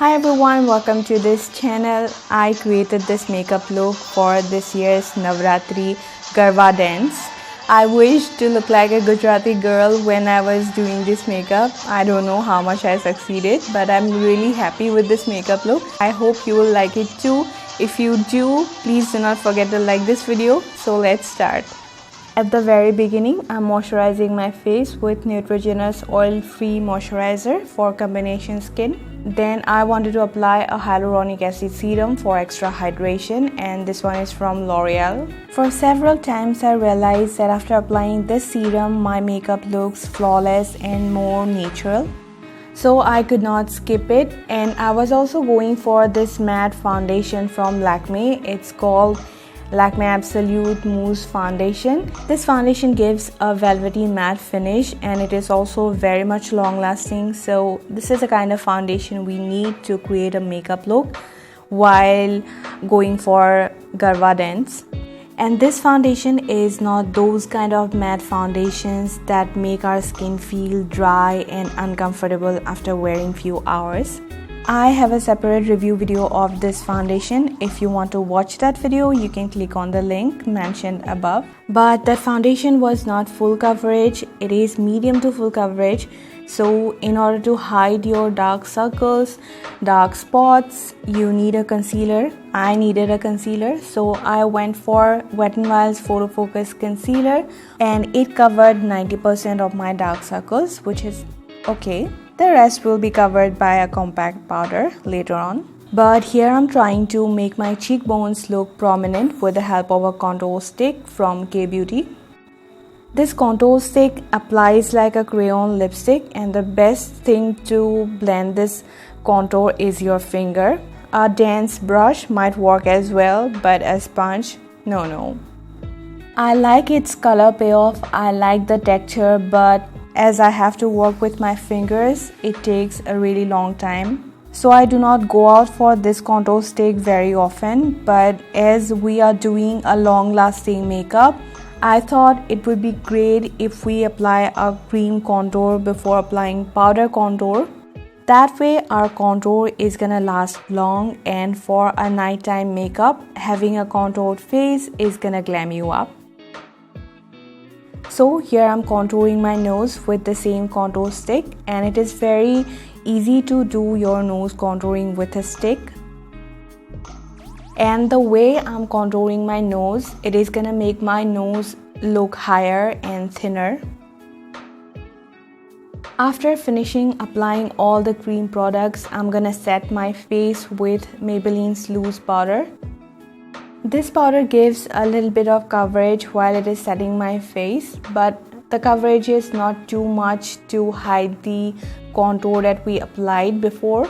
Hi everyone, welcome to this channel. I created this makeup look for this year's Navratri Garba dance. I wished to look like a Gujarati girl when I was doing this makeup. I don't know how much I succeeded, but I'm really happy with this makeup look. I hope you will like it too. If you do, please do not forget to like this video. So let's start. At the very beginning, I'm moisturizing my face with Neutrogena's oil-free moisturizer for combination skin. Then I wanted to apply a hyaluronic acid serum for extra hydration, and this one is from L'Oreal. For several times I realized that after applying this serum, my makeup looks flawless and more natural. So I could not skip it, and I was also going for this matte foundation from Lakme. It's called Lakme Absolute Mousse Foundation. This foundation gives a velvety matte finish and it is also very much long lasting. So this is the kind of foundation we need to create a makeup look while going for Garba dance. And this foundation is not those kind of matte foundations that make our skin feel dry and uncomfortable after wearing few hours. I have a separate review video of this foundation. If you want to watch that video, you can click on the link mentioned above. But that foundation was not full coverage, it is medium to full coverage. So in order to hide your dark circles, dark spots, you need a concealer. I needed a concealer, so I went for Wet n Wild's Photo Focus Concealer, and it covered 90% of my dark circles, which is okay. The rest will be covered by a compact powder later on. But here I'm trying to make my cheekbones look prominent with the help of a contour stick from K-Beauty. This contour stick applies like a crayon lipstick, and the best thing to blend this contour is your finger. A dense brush might work as well, but a sponge, no. I like its color payoff, I like the texture, but as I have to work with my fingers, it takes a really long time. So I do not go out for this contour stick very often, but as we are doing a long-lasting makeup, I thought it would be great if we apply a cream contour before applying powder contour. That way our contour is gonna last long, and for a nighttime makeup, having a contoured face is gonna glam you up. So here I'm contouring my nose with the same contour stick, and it is very easy to do your nose contouring with a stick. And the way I'm contouring my nose, it is gonna make my nose look higher and thinner. After finishing applying all the cream products, I'm gonna set my face with Maybelline's loose powder. This powder gives a little bit of coverage while it is setting my face, but the coverage is not too much to hide the contour that we applied before.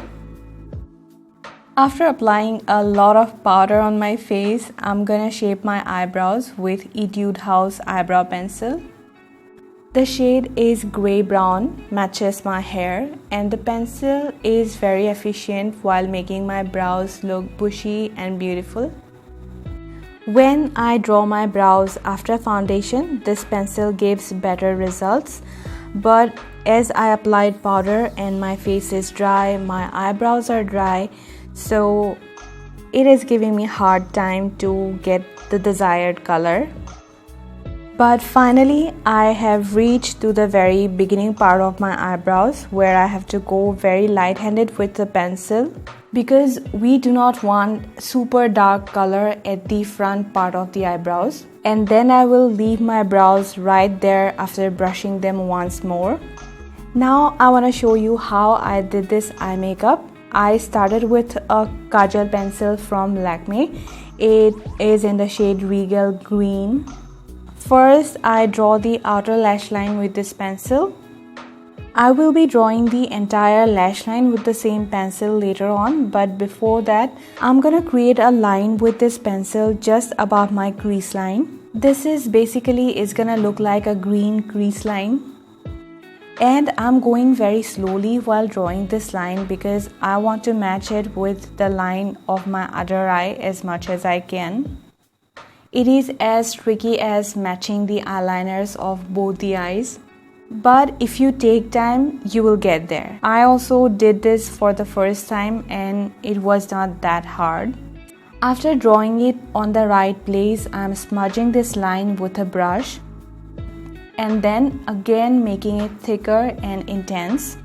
After applying a lot of powder on my face, I'm gonna shape my eyebrows with ETUDE House eyebrow pencil. The shade is grey brown, matches my hair, and the pencil is very efficient while making my brows look bushy and beautiful. When I draw my brows after foundation, this pencil gives better results, but as I applied powder and my face is dry, my eyebrows are dry, so it is giving me a hard time to get the desired color. But finally, I have reached to the very beginning part of my eyebrows where I have to go very light-handed with the pencil, because we do not want super dark color at the front part of the eyebrows. And then I will leave my brows right there after brushing them once more. Now I want to show you how I did this eye makeup. I started with a Kajal pencil from Lakme. It is in the shade Regal Green. First, I draw the outer lash line with this pencil. I will be drawing the entire lash line with the same pencil later on, but before that, I'm gonna create a line with this pencil just above my crease line. This is gonna look like a green crease line. And I'm going very slowly while drawing this line because I want to match it with the line of my other eye as much as I can. It is as tricky as matching the eyeliners of both the eyes. but if you take time, you will get there. I also did this for the first time and it was not that hard. After drawing it on the right place, I'm smudging this line with a brush and then again making it thicker and intense.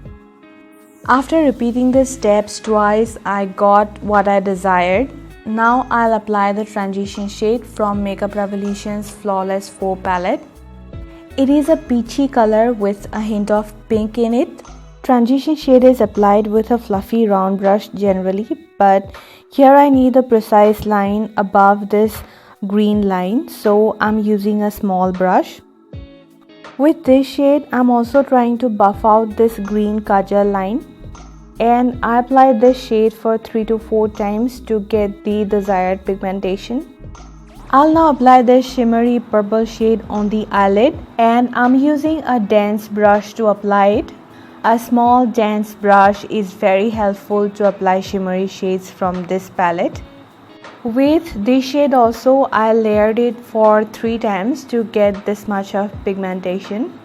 After repeating the steps twice, I got what I desired. Now I'll apply the transition shade from Makeup Revolution's Flawless 4 palette. It is a peachy color with a hint of pink in it. Transition shade is applied with a fluffy round brush generally, but here I need a precise line above this green line, so I'm using a small brush. With this shade, I'm also trying to buff out this green Kajal line, and I applied this shade for 3 to 4 times to get the desired pigmentation. I'll now apply this shimmery purple shade on the eyelid, and I'm using a dense brush to apply it. A small dense brush is very helpful to apply shimmery shades from this palette. With this shade also, I layered it for 3 times to get this much of pigmentation.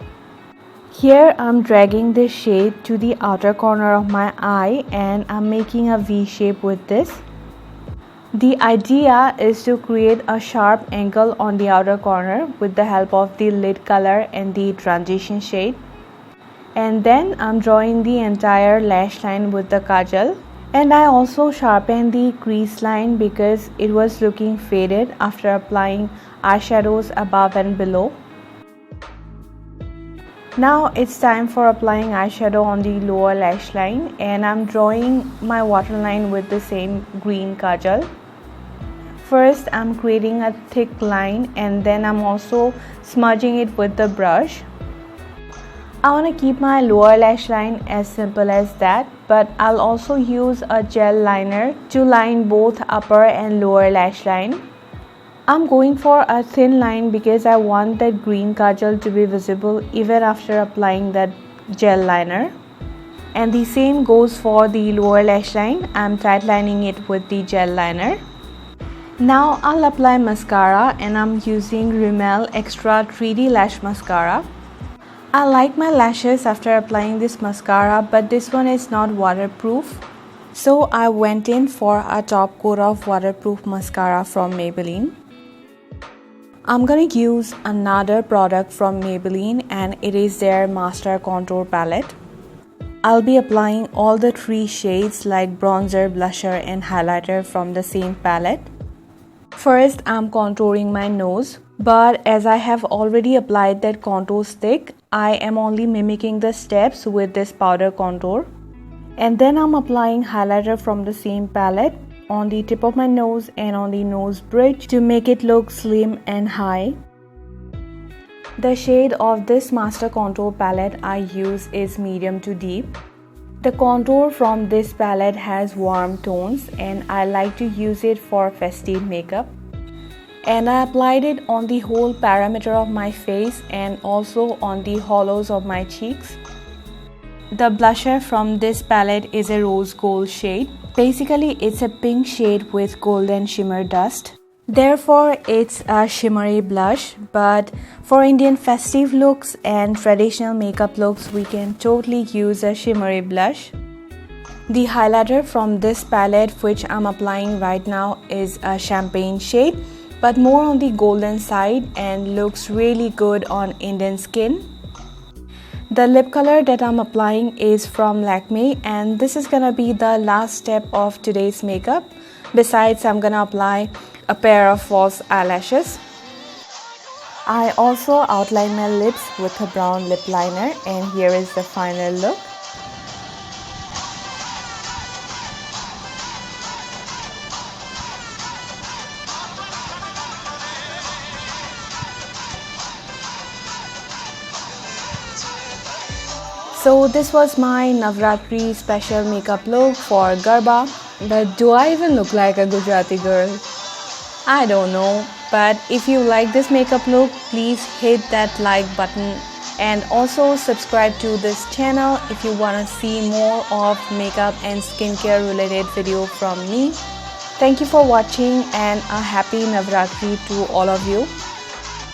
Here I'm dragging this shade to the outer corner of my eye and I'm making a V shape with this. The idea is to create a sharp angle on the outer corner with the help of the lid color and the transition shade. And then I'm drawing the entire lash line with the Kajal. And I also sharpened the crease line because it was looking faded after applying eyeshadows above and below. Now it's time for applying eyeshadow on the lower lash line, and I'm drawing my waterline with the same green Kajal. First I'm creating a thick line and then I'm also smudging it with the brush. I want to keep my lower lash line as simple as that, but I'll also use a gel liner to line both upper and lower lash line. I'm going for a thin line because I want that green Kajal to be visible even after applying that gel liner. And the same goes for the lower lash line. I'm tight lining it with the gel liner. Now I'll apply mascara, and I'm using Rimmel Extra 3D Lash Mascara. I like my lashes after applying this mascara, but this one is not waterproof. So I went in for a top coat of waterproof mascara from Maybelline. I'm gonna use another product from Maybelline, and it is their Master Contour Palette. I'll be applying all the 3 shades like bronzer, blusher and highlighter from the same palette. First, I'm contouring my nose, but as I have already applied that contour stick, I am only mimicking the steps with this powder contour. And then I'm applying highlighter from the same palette on the tip of my nose and on the nose bridge to make it look slim and high. The shade of this Master Contour Palette I use is medium to deep. The contour from this palette has warm tones and I like to use it for festive makeup. And I applied it on the whole perimeter of my face and also on the hollows of my cheeks. The blusher from this palette is a rose gold shade. Basically, it's a pink shade with golden shimmer dust. Therefore, it's a shimmery blush, but for Indian festive looks and traditional makeup looks, we can totally use a shimmery blush. The highlighter from this palette, which I'm applying right now, is a champagne shade, but more on the golden side and looks really good on Indian skin. The lip color that I'm applying is from Lakme, and this is gonna be the last step of today's makeup. Besides, I'm gonna apply a pair of false eyelashes. I also outline my lips with a brown lip liner, and here is the final look. So this was my Navratri special makeup look for Garba. But do I even look like a Gujarati girl? I don't know. But if you like this makeup look, please hit that like button and also subscribe to this channel if you want to see more of makeup and skincare related video from me. Thank you for watching and a happy Navratri to all of you.